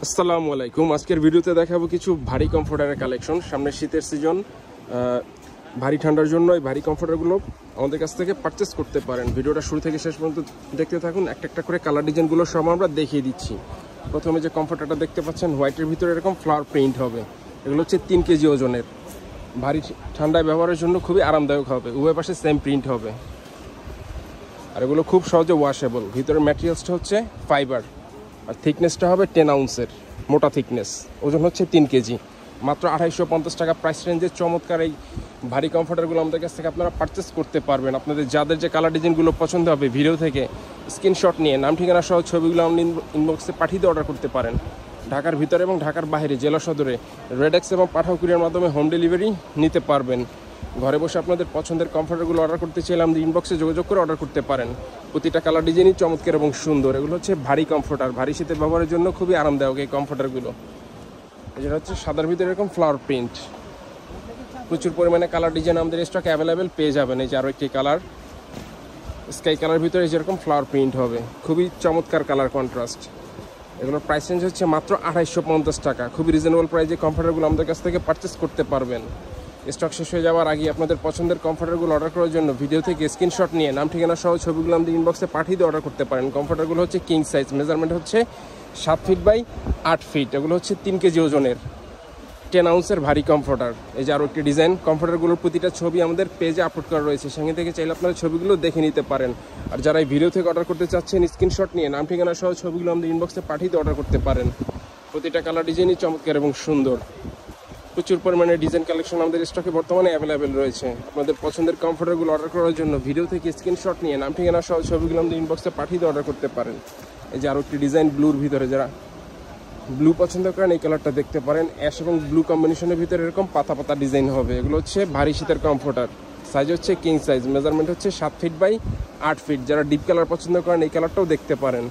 আসসালামু আলাইকুম। আজকের ভিডিওতে দেখাবো কিছু ভারী কমফোর্টারের কালেকশন। সামনে শীতের সিজন, ভারী ঠান্ডার জন্য এই ভারী কমফোর্টারগুলো আমাদের কাছ থেকে পারচেস করতে পারেন। ভিডিওটা শুরু থেকে শেষ পর্যন্ত দেখতে থাকুন। একটা একটা করে কালার ডিজাইনগুলো সব আমরা দেখিয়ে দিচ্ছি। প্রথমে যে কমফোর্টারটা দেখতে পাচ্ছেন, হোয়াইটের ভিতরে এরকম ফ্লাওয়ার প্রিন্ট হবে। এগুলো হচ্ছে 3 কেজি ওজনের, ভারী ঠান্ডায় ব্যবহারের জন্য খুবই আরামদায়ক হবে। উভয় পাশে সেম প্রিন্ট হবে, আর এগুলো খুব সহজে ওয়াশেবল। ভিতরের ম্যাটেরিয়ালসটা হচ্ছে ফাইবার, আর থিকনেসটা হবে 10 আউন্সের মোটা থিকনেস। ওজন হচ্ছে 3 কেজি। মাত্র 250 টাকা প্রাইস রেঞ্জে চমৎকার এই ভারী কমফোর্টারগুলো আমাদের কাছ থেকে আপনারা পারচেস করতে পারবেন। আপনাদের যাদের যে কালার ডিজাইনগুলো পছন্দ হবে, ভিডিও থেকে স্ক্রিনশট নিয়ে নাম ঠিকানা সহ ছবিগুলো আপনি ইনবক্সে পাঠিয়ে দিয়ে অর্ডার করতে পারেন। ঢাকার ভিতরে এবং ঢাকার বাইরে জেলা সদরে রেডেক্স এবং পাঠাও কুরিয়ার মাধ্যমে হোম ডেলিভারি নিতে পারবেন। ঘরে বসে আপনাদের পছন্দের কমফোর্টারগুলো অর্ডার করতে চাইলে আমাদের ইনবক্সে যোগাযোগ করে অর্ডার করতে পারেন। প্রতিটা কালার ডিজাইনই চমৎকার এবং সুন্দর। এগুলো হচ্ছে ভারী কমফোর্টার, ভারী শীতের ব্যবহারের জন্য খুবই আরামদায়ক এই কমফোর্টারগুলো। যেটা হচ্ছে সাদার ভিতরে এরকম ফ্লাওয়ার প্রিন্ট। প্রচুর পরিমাণে কালার ডিজাইন আমাদের স্টক অ্যাভেলেবেল পেয়ে যাবেন। এই যে আরও একটি কালার, স্কাই কালার ভিতরে যেরকম ফ্লাওয়ার প্রিন্ট হবে, খুবই চমৎকার কালার কন্ট্রাস্ট। এগুলোর প্রাইস রেঞ্জ হচ্ছে মাত্র 250 টাকা। খুবই রিজনেবল প্রাইসে কমফোর্টারগুলো আমাদের কাছ থেকে পারচেস করতে পারবেন। স্টক শেষ হয়ে যাওয়ার আগে আপনাদের পছন্দের কমফোর্টারগুলো অর্ডার করার জন্য ভিডিও থেকে স্ক্রিনশট নিয়ে নাম ঠিকানা সহ ছবিগুলো আমাদের ইনবক্সে পাঠিয়ে দিয়ে অর্ডার করতে পারেন। কমফোর্টারগুলো হচ্ছে কিং সাইজ, মেজারমেন্ট হচ্ছে 7 ফিট বাই 8 ফিট। এগুলো হচ্ছে 3 কেজি ওজনের 10 আউন্সের ভারী কমফোর্টার। এই যে আরও একটি ডিজাইন। কমফোর্টারগুলোর প্রতিটা ছবি আমাদের পেজে আপলোড করা রয়েছে, সেখান থেকে চাইলে আপনারা ছবিগুলো দেখে নিতে পারেন। আর যারা এই ভিডিও থেকে অর্ডার করতে চাচ্ছেন, স্ক্রিনশট নিয়ে নাম ঠিকানা সহ ছবিগুলো আমাদের ইনবক্সে পাঠিয়ে দিয়ে অর্ডার করতে পারেন। প্রতিটা কালার ডিজাইনই চমৎকার এবং সুন্দর। প্রচুর পরিমাণে ডিজাইন কালেকশন আমাদের স্টকে বর্তমানে অ্যাভেলেবেল রয়েছে। আপনাদের পছন্দের কমফোর্টারগুলো অর্ডার করার জন্য ভিডিও থেকে স্ক্রিনশট নিয়ে নাম ঠিকানা সহ ছবিগুলো আমাদের ইনবক্সে পাঠিয়ে দিয়ে অর্ডার করতে পারেন। এই যে আরও একটি ডিজাইন ব্লুর ভিতরে, যারা ব্লু পছন্দ করেন এই কালারটা দেখতে পারেন। অ্যাশ এবং ব্লু কম্বিনেশনের ভিতরে এরকম পাতা পাতা ডিজাইন হবে। এগুলো হচ্ছে ভারী শীতের কমফোর্টার। সাইজ হচ্ছে কিং সাইজ, মেজারমেন্ট হচ্ছে 7 ফিট বাই 8 ফিট। যারা ডিপ কালার পছন্দ করেন এই কালারটাও দেখতে পারেন।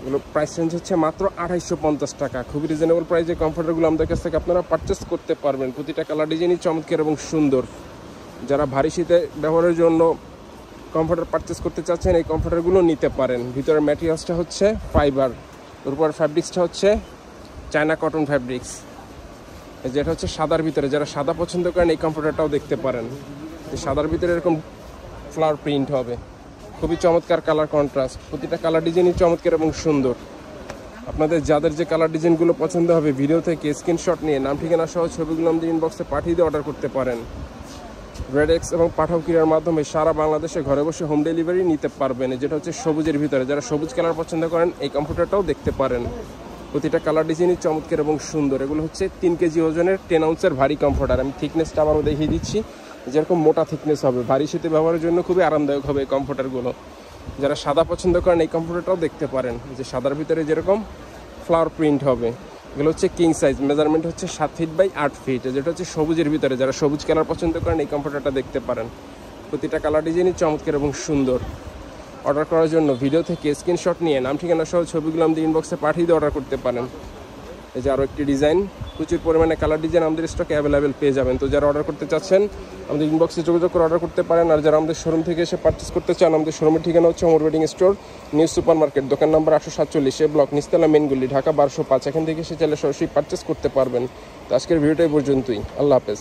এগুলো প্রাইস রেঞ্জ হচ্ছে মাত্র 250 টাকা। খুবই রিজনেবল প্রাইসে কমফোর্টারগুলো আমাদের কাছ থেকে আপনারা পারচেস করতে পারবেন। প্রতিটা কালার ডিজাইনই চমৎকার এবং সুন্দর। যারা ভারী শীতে ব্যবহারের জন্য কমফোর্টার পারচেস করতে চাচ্ছেন, এই কমফোর্টারগুলো নিতে পারেন। ভিতরের ম্যাটেরিয়ালসটা হচ্ছে ফাইবার, ওর উপর ফ্যাব্রিক্সটা হচ্ছে চায়না কটন ফ্যাব্রিক্স। যেটা হচ্ছে সাদার ভিতরে, যারা সাদা পছন্দ করেন এই কমফোর্টারটাও দেখতে পারেন। সাদার ভিতরে এরকম ফ্লাওয়ার প্রিন্ট হবে, খুবই চমৎকার কালার কন্ট্রাস্ট। প্রতিটা কালার ডিজাইনই চমৎকার এবং সুন্দর। আপনাদের যাদের যে কালার ডিজাইনগুলো পছন্দ হবে, ভিডিও থেকে স্ক্রিনশট নিয়ে নাম ঠিকানা সহ ছবিগুলো আমাদের ইনবক্সে পাঠিয়ে দিয়ে অর্ডার করতে পারেন। রেডেক্স এবং পাঠাও কুরিয়ার মাধ্যমে সারা বাংলাদেশে ঘরে বসে হোম ডেলিভারি নিতে পারবেন। যেটা হচ্ছে সবুজের ভিতরে, যারা সবুজ কালার পছন্দ করেন এই কমফোর্টারটাও দেখতে পারেন। প্রতিটা কালার ডিজাইনই চমৎকার এবং সুন্দর। এগুলো হচ্ছে 3 কেজি ওজনের 10 আউন্সের ভারী কমফোর্টার। আমি থিকনেসটা আবারও দেখিয়ে দিচ্ছি, যেরকম মোটা থিকনেস হবে। ভারী শীতে ব্যবহারের জন্য খুবই আরামদায়ক হবে এই কমফোর্টারগুলো। যারা সাদা পছন্দ করেন এই কমফোর্টারটাও দেখতে পারেন। যে সাদার ভিতরে যেরকম ফ্লাওয়ার প্রিন্ট হবে, এগুলো হচ্ছে কিং সাইজ, মেজারমেন্ট হচ্ছে 7 ফিট বাই 8 ফিট। যেটা হচ্ছে সবুজের ভিতরে, যারা সবুজ কালার পছন্দ করেন এই কমফোর্টারটা দেখতে পারেন। প্রতিটা কালার ডিজাইনই চমৎকার এবং সুন্দর। অর্ডার করার জন্য ভিডিও থেকে স্ক্রিনশট নিয়ে নাম ঠিকানা সহ ছবিগুলো আমাদের ইনবক্সে পাঠিয়ে দিয়ে অর্ডার করতে পারেন। এই যে আরও একটি ডিজাইন। প্রচুর পরিমাণে কালার ডিজাইন আমাদের স্টকে অ্যাভেলেবেল পেয়ে যাবেন। তো যারা অর্ডার করতে চাচ্ছেন আমাদের ইনবক্সে যোগাযোগ করে অর্ডার করতে পারেন। আর যারা আমাদের শোরুম থেকে এসে পারচেস করতে চান, আমাদের শোরুমের ঠিকানা হচ্ছে Omar wedding store, new super market, দোকান নম্বর 847, ব্লক নিচতলা, মেনগুলি, ঢাকা 1205। এখান থেকে এসে চাইলে সরাসরি পারচেস করতে পারবেন। তো আজকের ভিডিওটাই পর্যন্তই। আল্লাহ হাফেজ।